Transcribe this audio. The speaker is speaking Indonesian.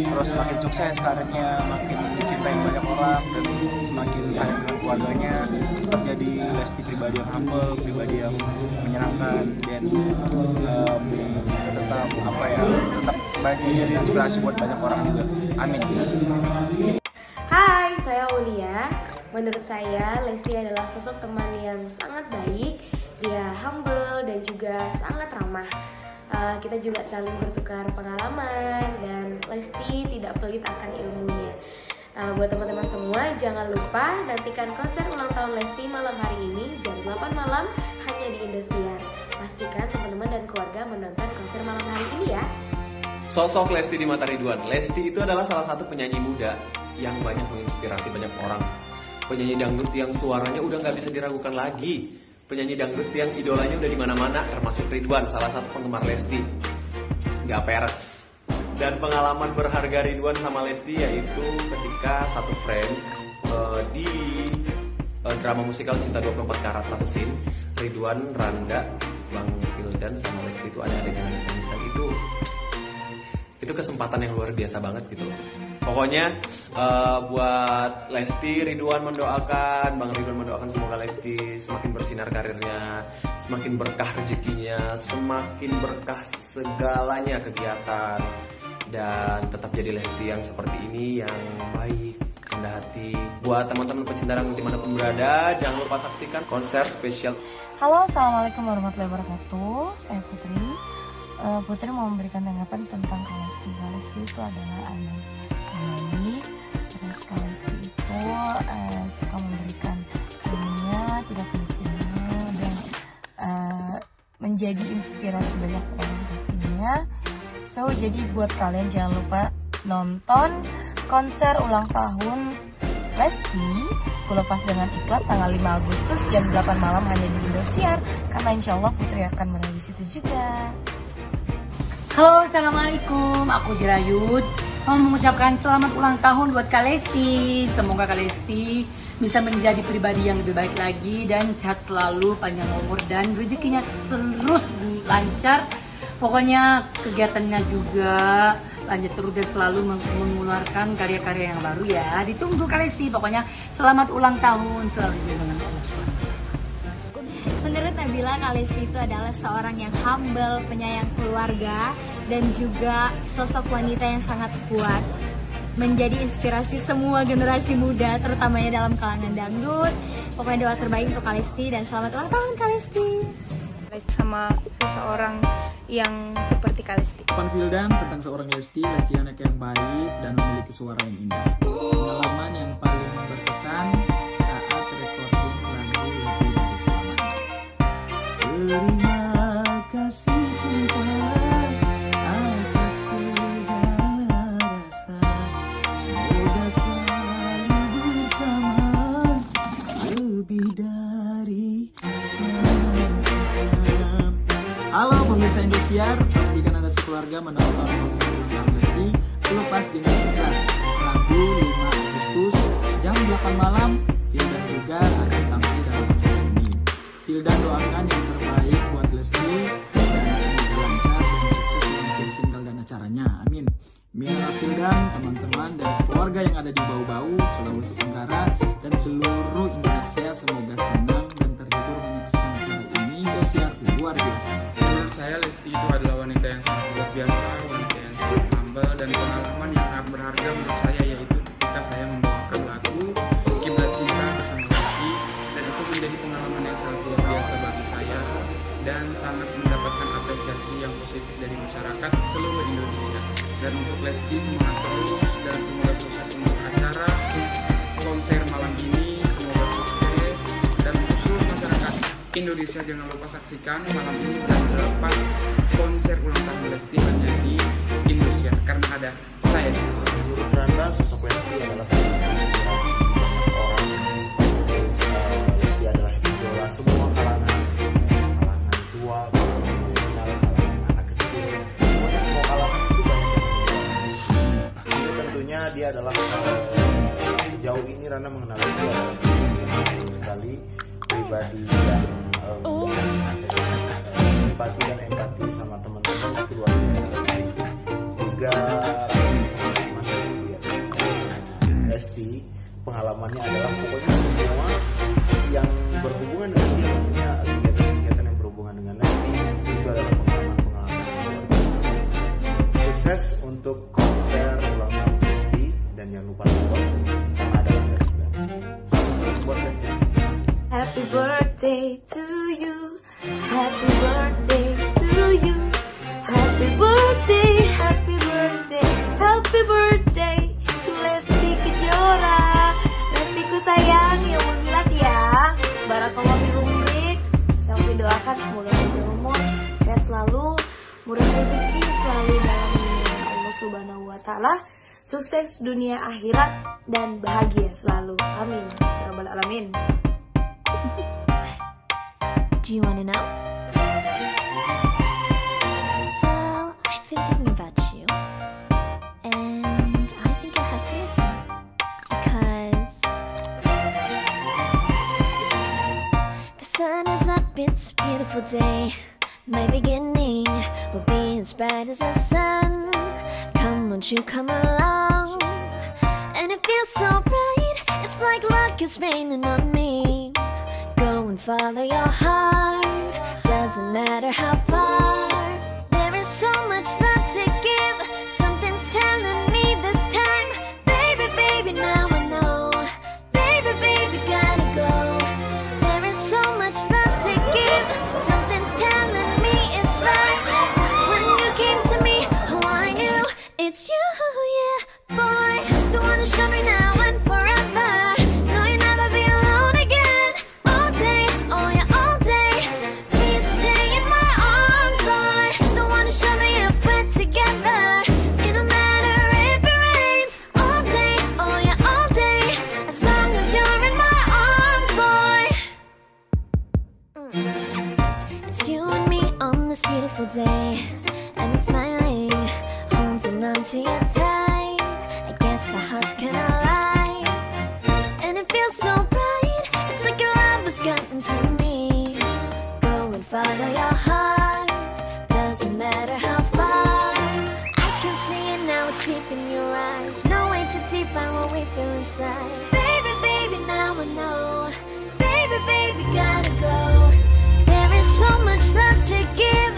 terus makin sukses karirnya, makin dicintai banyak orang dan semakin sayang dengan keluarganya, tetap jadi Lesti pribadi yang humble, pribadi yang menyenangkan dan tetap tetap baik, menjadi inspirasi buat banyak orang juga. Amin. Hai, saya Aulia. Menurut saya, Lesti adalah sosok teman yang sangat baik. Dia humble dan juga sangat ramah. Kita juga saling bertukar pengalaman dan Lesti tidak pelit akan ilmunya. Buat teman-teman semua, jangan lupa nantikan konser ulang tahun Lesti malam hari ini jam 8 malam hanya di Indosiar. Pastikan teman-teman dan keluarga menonton konser malam hari ini ya. Sosok Lesti di mata Ridwan. Lesti itu adalah salah satu penyanyi muda yang banyak menginspirasi banyak orang. Penyanyi dangdut yang suaranya udah nggak bisa diragukan lagi. Penyanyi dangdut yang idolanya udah di mana-mana, termasuk Ridwan, salah satu penggemar Lesti. Nggak peres. Dan pengalaman berharga Ridwan sama Lesti yaitu ketika satu frame di drama musikal Cinta 24 Karat satu scene, Ridwan, Randa, Bang Fildan sama Lesti itu ada adegan nangis-nangisan itu kesempatan yang luar biasa banget gitu. Pokoknya buat Lesti, Ridwan mendoakan, Bang Ridwan mendoakan semoga Lesti semakin bersinar karirnya, semakin berkah rezekinya, semakin berkah segalanya kegiatan, dan tetap jadi Lesti yang seperti ini, yang baik, rendah hati. Buat teman-teman pecinta dangdut dimanapun berada, jangan lupa saksikan konser spesial. Halo, assalamualaikum warahmatullahi wabarakatuh. Saya Putri. Putri mau memberikan tanggapan tentang Kak Lesti. Kak Lesti itu adalah anak penyanyi. Terus Kak Lesti itu suka memberikan ilmunya, tidak pentingnya, dan menjadi inspirasi banyak orang pastinya. So, jadi buat kalian jangan lupa nonton konser ulang tahun Lesti Kulepas Dengan Ikhlas tanggal 5 Agustus jam 8 malam hanya di Indosiar, karena insya Allah Putri akan berada di situ juga. Halo, assalamualaikum. Aku Jirayut. Mau mengucapkan selamat ulang tahun buat Kak Lesti. Semoga Kak Lesti bisa menjadi pribadi yang lebih baik lagi dan sehat selalu, panjang umur dan rezekinya terus lancar. Pokoknya kegiatannya juga lanjut terus dan selalu mengeluarkan karya-karya yang baru ya. Ditunggu Kak Lesti. Pokoknya selamat ulang tahun selalu dengan Allah SWT. Menurut Nabila, Kak Lesti itu adalah seorang yang humble, penyayang keluarga, dan juga sosok wanita yang sangat kuat. Menjadi inspirasi semua generasi muda, terutamanya dalam kalangan dangdut. Pokoknya doa terbaik untuk Kak Lesti dan selamat ulang tahun Kak Lesti. Sama seseorang yang seperti Kak Lesti. Bang Fildan tentang seorang Lesti anak yang baik dan memiliki suara yang indah. Pengalaman yang paling berkesan saat recording lagu Lebih Dari Selamanya. Terima kasih cinta atas segala rasa, semoga selalu bersama lebih dari selamanya. Halo pemirsa Indosiar, pastikan Anda sekeluarga menonton konser ulang Lesti Kulepas Dengan Ikhlas Rabu 5 Agustus jam 8 malam. Fildan juga akan tampil dalam acara ini. Fildan doakan yang terbaik buat Lesti dan semoga lancar dan sukses dengan single dan acaranya. Amin. Mila Fildan, teman-teman dan keluarga yang ada di Bau-Bau, Sulawesi Tenggara dan seluruh Indonesia semoga senang dan terhibur menyaksikan acara ini. Indosiar luar biasa. Menurut saya Lesti itu adalah wanita yang sangat luar biasa, wanita yang sangat humble, dan pengalaman yang sangat berharga menurut saya yaitu ketika saya membawakan lagu Kiblat Cinta bersama Lesti, dan itu menjadi pengalaman yang sangat luar biasa bagi saya dan sangat mendapatkan apresiasi yang positif dari masyarakat seluruh Indonesia. Dan untuk Lesti semangat terus dan semoga sukses untuk acara konser malam ini, semoga sukses, dan untuk seluruh masyarakat Indonesia jangan lupa saksikan malam ini jam 8 konser ulang tahun Lesti hanya di Indosiar, karena ada saya di sana. Menurut Randa, sosok Lesti adalah sosok inspirasi banyak orang. Lesti adalah idola semua kalangan, kalangan tua, kalangan milenial, kalangan anak kecil, pokoknya semua kalangan itu banyak yang mengenal. Ini tentunya dia adalah sejauh ini Randa mengenal Lesti adalah pribadi sekali, pribadi yang simpati dan empati sama teman-teman itu luar biasa. Juga Lesti, pengalamannya adalah pokoknya semua yang berhubungan dengan dia, maksudnya kegiatan-kegiatan yang berhubungan dengan Lesti itu adalah pengalaman-pengalaman yang luar biasa. Sukses untuk konser ulang tahun Lesti, dan jangan lupa nonton karena ada laga juga. Sukses buat Lesti. Happy birthday to you, happy birthday to you, happy birthday, happy birthday, happy birthday to Lesti Kejora. Lestiku sayang yang memilat ya. Barakallah fil umrik. Saya doakan semoga panjang umur, sehat selalu, murah rezeki selalu dalam lindungan Allah Subhanahu wa taala. Sukses dunia akhirat dan bahagia selalu. Amin. Ya rabbal alamin. Do you want to know? Well, I've been thinking about you, and I think I have to listen, because the sun is up, it's a beautiful day. My beginning will be as bright as the sun. Come, won't you come along? And it feels so bright, it's like luck is raining on me. Go and follow your heart, doesn't matter how far. There is so much love to give, something's telling me this time. Baby, baby, now I know. Baby, baby, gotta go. There is so much love to give, something's telling me it's right. When you came to me, oh I knew it's you, yeah, boy. The one who showed me now and forever. No, you'll never be alone again. All day, oh yeah, all day. Please stay in my arms, boy. The one who showed me if we're together. It don't matter if it rains. All day, oh yeah, all day. As long as you're in my arms, boy. It's you and me on this beautiful day, and you're smiling, holding on to you tight. I guess our hearts can align, and it feels so bright. It's like your love has gotten to me. Go and follow your heart, doesn't matter how far. I can see it now, it's deep in your eyes. No way to define what we feel inside. Baby, baby, now I know. Baby, baby, gotta go. There is so much love to give,